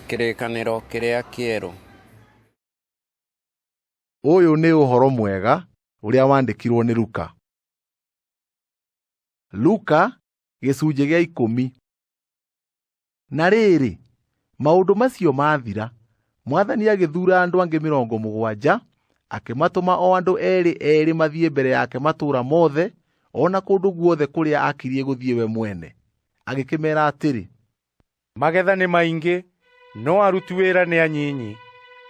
Kĩrĩkanĩro kĩrĩa kĩerũ. Ũyũ nĩ ũhoro mwega ũrĩa wandĩkirwo nĩ Luka. Luka gĩcunjĩ gĩa 10. Na rĩrĩ, maũndũ macio mathira, Mwathani agĩthuura andũ angĩ 70, akĩmatũma o andũ eerĩ mathiĩ mbere yake matũũra mothe, o na kũndũ guothe kũrĩa akirie gũthiĩ we mwene. Agĩkĩmeera atĩrĩ, magetha nĩ maingĩ, no aruti wĩra nĩ anyinyi.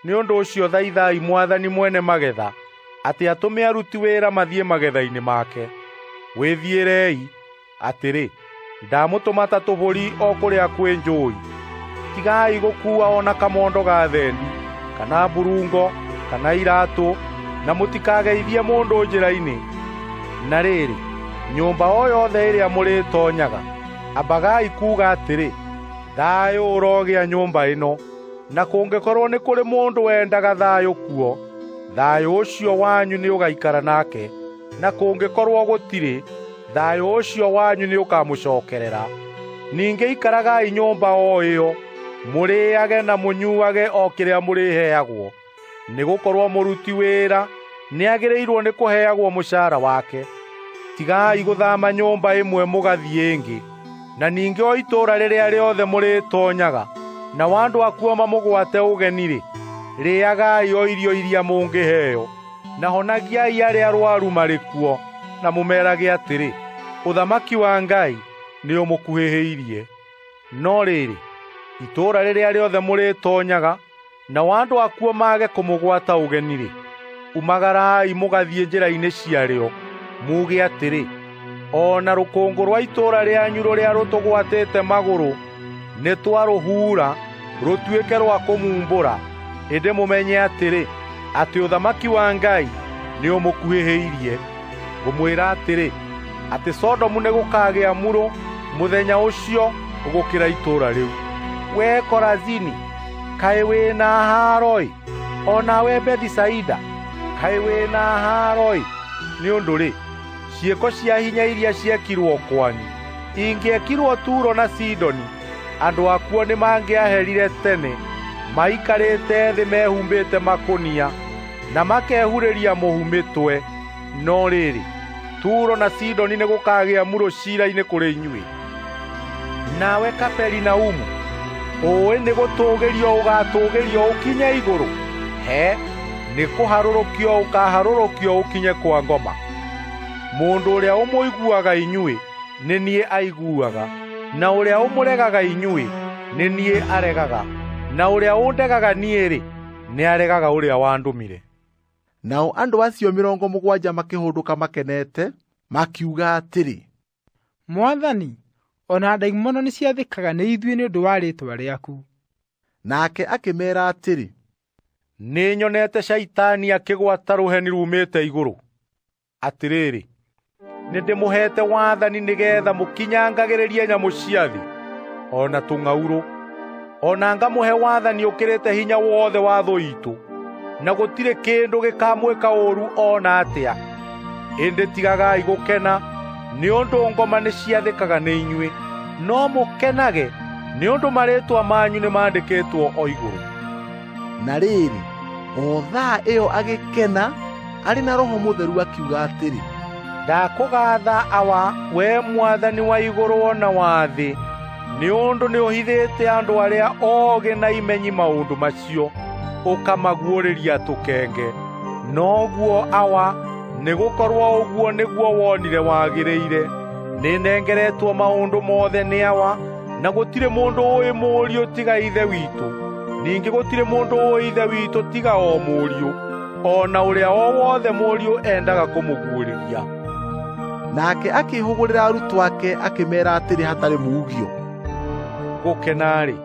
Nĩ ũndũ ũcio thaithai Mwathani mwene magetha, atĩ atũme aruti wĩra mathiĩ magetha-inĩ make. Wĩthiĩrei, atĩrĩ, ndamũtũma ta tũbũri o kũrĩa kwĩ njũũi. Tigai gũkuua o na kamondo ga thendi, kana mburungo, kana iratũ, na mũtikageithie mũndũ njĩra-inĩ. Na rĩrĩ, nyũmba o yothe ĩrĩa mũrĩtoonyaga, ambagai kuuga atĩrĩ, thayũ ũrogĩa nyũmba ĩno. Na kũngĩkorwo nĩ kũrĩ mũndũ wendaga thayũ kuo, thayũ ũcio wanyu nĩ ũgaikara nake, na kũngĩkorwo gũtirĩ, thayũ ũcio wanyu nĩ ũkamũcokerera. Ningĩ ikaragai nyũmba o ĩyo, mũrĩage na mũnyuage o kĩrĩa mũrĩheagwo, nĩgũkorwo mũruti wĩra nĩagĩrĩirwo nĩ kũheagwo mũcara wake. Tigai gũthaama nyũmba ĩmwe mũgathiĩ ĩngĩ. Na ningĩ o itũũra rĩrĩa rĩothe mũrĩtoonyaga, na wandũ akuo mamũgwate ũgeni-rĩ, rĩagai o irio iria mũngĩheo, na honagiai arĩa arũaru marĩ kuo, na mũmerage atĩrĩ, ũthamaki wa Ngai nĩ ũmũkuhĩhĩirie. No rĩrĩ, itũũra rĩrĩa rĩothe mũrĩtoonyaga, na wandũ akuo mage kũmũgwata ũgeni-rĩ, umagarai mũgathiĩ njĩra-inĩ ciarĩo, muge atĩrĩ, o na rũkũngũ rwa itũũra rĩanyu rũrĩa rũtũgwatĩte magũrũ nĩ twarũhura rũtuĩke rwa kũmumbũra, ĩndĩ mũmenye atĩrĩ, atĩ ũthamaki wa Ngai nĩ ũmũkuhĩhĩirie. Ngũmwĩra atĩrĩ, atĩ Sodomu nĩ gũkagĩa murũ mũthenya ũcio gũkĩra itũũra rĩu. Wee Korazini, kaĩ wĩna haro-ĩ! O nawe Bethisaida, kaĩ wĩna haro-ĩ! Nĩ ũndũ-rĩ, ciĩko cia hinya iria ciekirwo kwanyu, ingĩekirwo Turo na Sidoni, andũ akuo nĩ mangĩaherire tene, maikarĩte thĩ mehumbĩte makũnia, na makehurĩria mũhu mĩtwe. No rĩrĩ, Turo na Sidoni nĩ gũkagĩa murũ ciira-inĩ kũrĩ inyuĩ. Nawe Kaperinaumu, ũĩ nĩ gũtũũgĩrio ũgatũũgĩrio ũkinye igũrũ? He, nĩ kũharũrũkio ũkaharũrũkio ũkinye kwa ngoma. Mũndũ ũrĩa ũmũiguaga inyuĩ, nĩ niĩ aiguaga, na ũrĩa ũmũregaga inyuĩ, nĩ niĩ aregaga, na ũrĩa ũndegaga niĩ-rĩ, nĩ aregaga ũrĩa wandũmire. Nao andũ acio 70 makĩhũndũka makenete, makiuga atĩrĩ, Mwathani, ona ndaimono nĩciathĩkaga nĩ ithuĩ nĩ ũndũ wa rĩĩtwa rĩaku. Nake akĩmeera atĩrĩ, nĩnyonete Shaitani akĩgwata rũheni rumĩte igũrũ. Atĩrĩrĩ, nĩndĩmũhete wathani nĩgeetha mũkinyangagĩrĩrie nyamũ cia thĩ, o na tũng'aurũ, o na ngamũhe wathani ũkĩrĩte hinya wothe wa thũ itũ, na gũtirĩ kĩndũ gĩkamwĩka ũũru o na atĩa. Ĩndĩ tigagai gũkena nĩ ũndũ ngoma nĩciathĩkaga nĩ inyuĩ, no mũkenage nĩ ũndũ marĩĩtwa manyu nĩmandĩkĩtwo o igũrũ. Na rĩrĩ, o thaa ĩyo agĩkena, arĩ na Roho Mũtheru akiuga atĩrĩ, ndakũgaatha awa wee Mwathani wa igũrũ ona wa thĩ, nĩ ũndũ nĩũhithĩte andũ arĩa oogĩ na imenyi maũndũ macio, ũkamaguũrĩria tũkenge. Noguo awa, nĩgũkorwo ũguo nĩguo wonire wagĩrĩire. Nĩnengeretwo maũndũ mothe nĩ awa, na gũtirĩ mũndũ ũĩ mũriũ tiga ithe witũ. Ningĩ gũtirĩ mũndũ ũĩ ithe witũ tiga o mũriũ, o na ũrĩa o wothe mũriũ endaga kũmũguũrĩria. Nake akĩhũgũrĩra arutwo ake akĩmeera atĩrĩ hatarĩ muugio, gũkena-rĩ,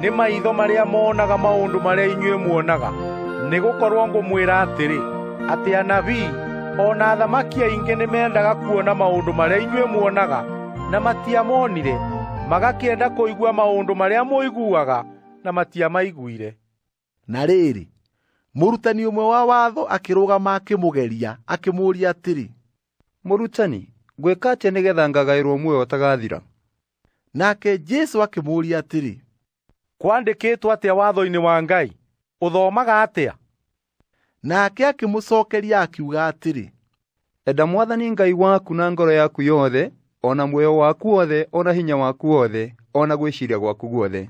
nĩ maitho marĩa monaga maũndũ marĩa inyuĩ muonaga. Nĩgũkorwo ngũmwĩra atĩrĩ, atĩ anabii o na athamaki aingĩ nĩmendaga kuona maũndũ marĩa inyuĩ muonaga, na matiamonire, magakĩenda kũigua maũndũ marĩa mũiguaga, na matiamaiguire. Na rĩrĩ, mũrutani ũmwe wa watho akĩrũgama akĩmũgeria, akĩmũũria atĩrĩ, Mũrutani, ngwĩka atĩa nĩgetha ngagaĩrwo muoyo ũtagathira? Nake Jesũ akĩmũũria atĩrĩ, kwandĩkĩtwo atĩa watho-inĩ wa Ngai? Ũthomaga atĩa? Nake akĩmũcookeria akiuga atĩrĩ, Enda Mwathani Ngai waku na ngoro yaku yothe, ona muoyo waku wothe, ona hinya waku wothe, ona gwĩciria gwaku guothe.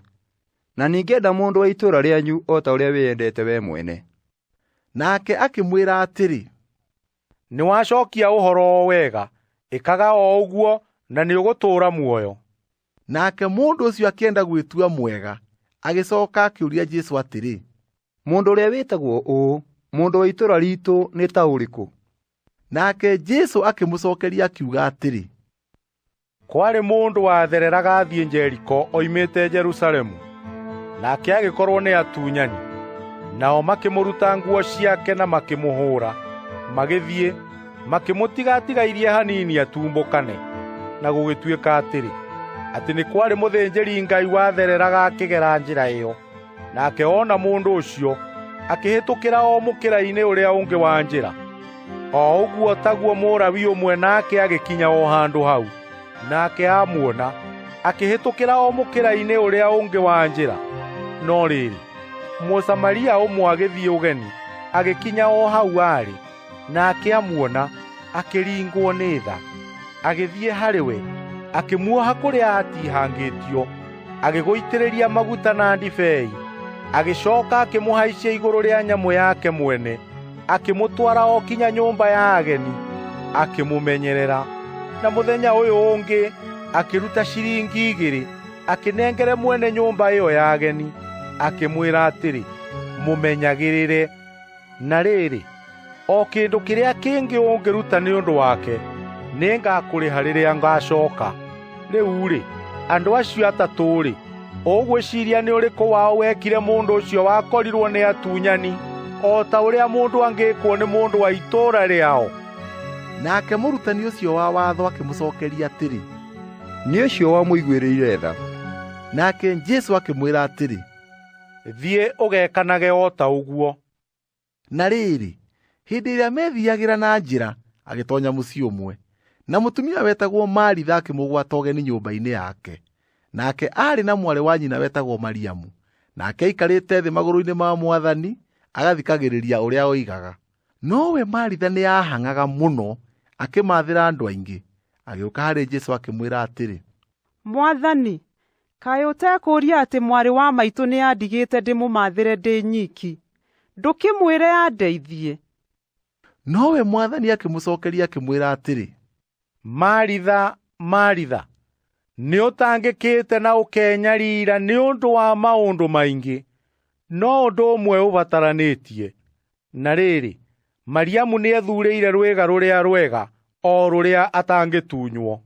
Na ningĩ enda mũndũ wa itũũra rĩanyu o ta ũrĩa wĩyendete we mwene. Nake akĩmwĩra atĩrĩ, Nĩwacookia ũhoro o wega, ĩkaga o ũguo na nĩũgũtũũra muoyo. Nake mũndũ ũcio akĩenda gwĩtua mwega, agĩcooka akĩũria Jesũ atĩrĩ, Mũndũ ũrĩa wĩtagwo ũũ, mũndũ wa itũũra riitũ nĩ ta ũrĩkũ? Nake Jesũ akĩmũcookeria akiuga atĩrĩ, Kwarĩ mũndũ wathereraga athiĩ Jeriko oimĩte Jerusalemu, nake agĩkorwo nĩ atunyani. Nao makĩmũruta nguo ciake na makĩmũhũũra, magĩthiĩ, makĩmũtiga atigairie hanini atumbũkane. Na gũgĩtuĩka atĩ nĩ kwarĩ mũthĩnjĩri-Ngai wathereraga akĩgera njĩra ĩyo, nake ona mũndũ ũcio akĩhĩtũkĩra o mũkĩra-inĩ ũrĩa ũngĩ wa njĩra. O ũguo taguo Mũlawi ũmwe nake agĩkinya o handũ hau, nake amuona, akĩhĩtũkĩra o mũkĩra-inĩ ũrĩa ũngĩ wa njĩra. No rĩrĩ, Mũsamaria ũmwe agĩthiĩ ũgeni, agĩkinya o hau arĩ, nake amuona, akĩringwo nĩ tha. Agĩthiĩ harĩ we, akĩmuoha kũrĩa atihangĩtio, agĩgũitĩrĩria maguta na ndibei, agĩcooka akĩmũhaicia igũrũ rĩa nyamũ yake mwene, akĩmũtwara o kinya nyũmba ya ageni, akĩmũmenyerera. Na mũthenya ũyũ ũngĩ akĩruta ciringi 2, akĩnengere mwene nyũmba ĩyo ya ageni, akĩmwĩra atĩrĩ, mũmenyagĩrĩre. Na rĩrĩ, o kĩndũ kĩrĩa kĩngĩ ũngĩruta nĩ ũndũ wake, nĩngakũrĩha rĩrĩa ngacooka. Rĩu-rĩ, andũ acio atatũ-rĩ, ũgwĩciria nĩ ũrĩkũ wao wekire mũndũ ũcio wakorirwo nĩ atunyani, o ta ũrĩa mũndũ angĩkwo nĩ mũndũ wa itũũra rĩao? Nake mũrutani ũcio wa watho akĩmũcookeria atĩrĩ, Nĩ ũcio wamũiguĩrĩire tha. Nake Jesũ akĩmwĩra atĩrĩ, Thiĩ ũgekanage o ta ũguo. Na rĩrĩ, hĩndĩ ĩrĩa methiagĩra na njĩra, agĩtoonya mũciĩ ũmwe, na mũtumia wetagwo Maritha akĩmũgwata ũgeni nyũmba-inĩ yake. Nake aarĩ na mwarĩ wa nyina wetagwo Mariamu, nake aikarĩte thĩ magũrũ-inĩ ma Mwathani, agathikagĩrĩria ũrĩa oigaga. Nowe Maritha nĩyahang'aga mũno, akĩmaathĩra andũ aingĩ. Agĩũka harĩ Jesũ akĩmwĩra atĩrĩ, Mwathani, kaĩ ũtekũũria atĩ mwarĩ wa maitũ nĩyandigĩte ndĩmũmaathĩre ndĩ nyiki? Ndũkĩmwĩre andeithie. Nowe Mwathani akĩmũcookeria akĩmwĩra atĩrĩ, Maritha, Maritha, nĩ ũtangĩkĩte na ũkenyariira nĩ ũndũ wa maũndũ maingĩ, no ũndũ ũmwe ũbataranĩtie. Na rĩrĩ, Mariamu nĩethuurĩire rwĩga rũrĩa rwega, o rũrĩa atangĩtunywo.